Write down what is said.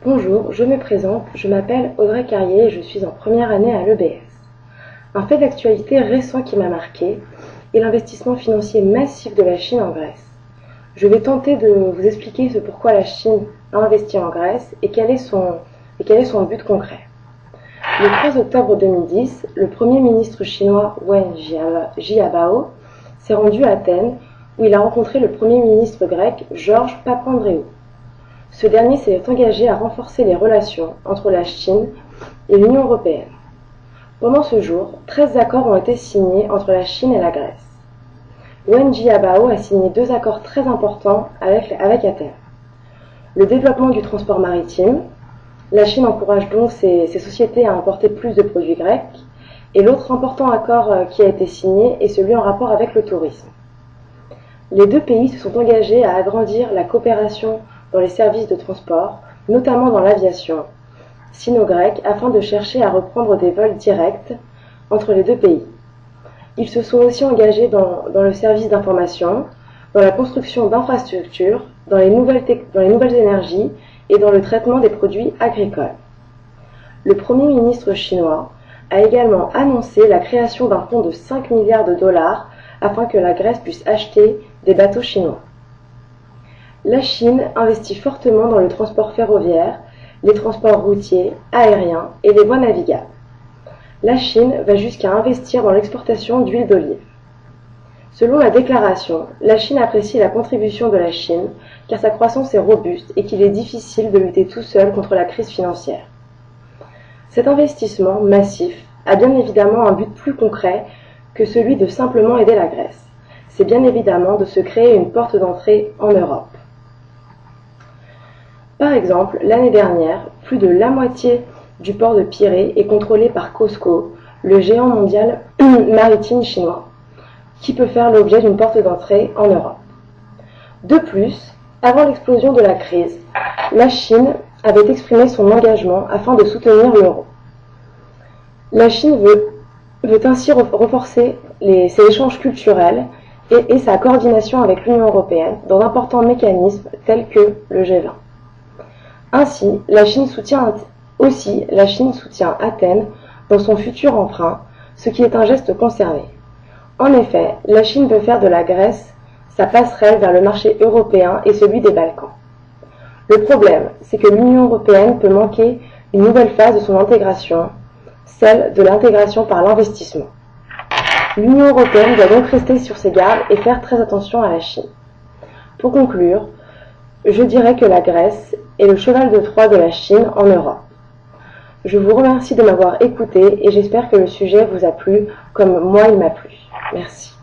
Bonjour, je me présente, je m'appelle Audrey Carrier et je suis en première année à l'EBS. Un fait d'actualité récent qui m'a marqué est l'investissement financier massif de la Chine en Grèce. Je vais tenter de vous expliquer ce pourquoi la Chine a investi en Grèce et quel est son but concret. Le 3 octobre 2010, le Premier ministre chinois Wen Jiabao s'est rendu à Athènes où il a rencontré le Premier ministre grec Georges Papandréou. Ce dernier s'est engagé à renforcer les relations entre la Chine et l'Union européenne. Pendant ce jour, 13 accords ont été signés entre la Chine et la Grèce. Wen Jiabao a signé 2 accords très importants avec Athènes. Le développement du transport maritime, la Chine encourage donc ses sociétés à importer plus de produits grecs, et l'autre important accord qui a été signé est celui en rapport avec le tourisme. Les deux pays se sont engagés à agrandir la coopération dans les services de transport, notamment dans l'aviation sino-grecque, afin de chercher à reprendre des vols directs entre les deux pays. Ils se sont aussi engagés dans le service d'information, dans la construction d'infrastructures, dans les nouvelles énergies et dans le traitement des produits agricoles. Le Premier ministre chinois a également annoncé la création d'un fonds de 5 milliards de dollars afin que la Grèce puisse acheter des bateaux chinois. La Chine investit fortement dans le transport ferroviaire, les transports routiers, aériens et les voies navigables. La Chine va jusqu'à investir dans l'exportation d'huile d'olive. Selon la déclaration, la Chine apprécie la contribution de la Chine car sa croissance est robuste et qu'il est difficile de lutter tout seul contre la crise financière. Cet investissement massif a bien évidemment un but plus concret que celui de simplement aider la Grèce. C'est bien évidemment de se créer une porte d'entrée en Europe. Par exemple, l'année dernière, plus de la moitié du port de Pirée est contrôlé par COSCO, le géant mondial maritime chinois, qui peut faire l'objet d'une porte d'entrée en Europe. De plus, avant l'explosion de la crise, la Chine avait exprimé son engagement afin de soutenir l'euro. La Chine veut ainsi renforcer ses échanges culturels et sa coordination avec l'Union européenne dans d'importants mécanismes tels que le G20. Ainsi, la Chine soutient Athènes dans son futur emprunt, ce qui est un geste concerné. En effet, la Chine veut faire de la Grèce sa passerelle vers le marché européen et celui des Balkans. Le problème, c'est que l'Union européenne peut manquer une nouvelle phase de son intégration, celle de l'intégration par l'investissement. L'Union européenne doit donc rester sur ses gardes et faire très attention à la Chine. Pour conclure, je dirais que la Grèce est le cheval de Troie de la Chine en Europe. Je vous remercie de m'avoir écouté et j'espère que le sujet vous a plu comme moi il m'a plu. Merci.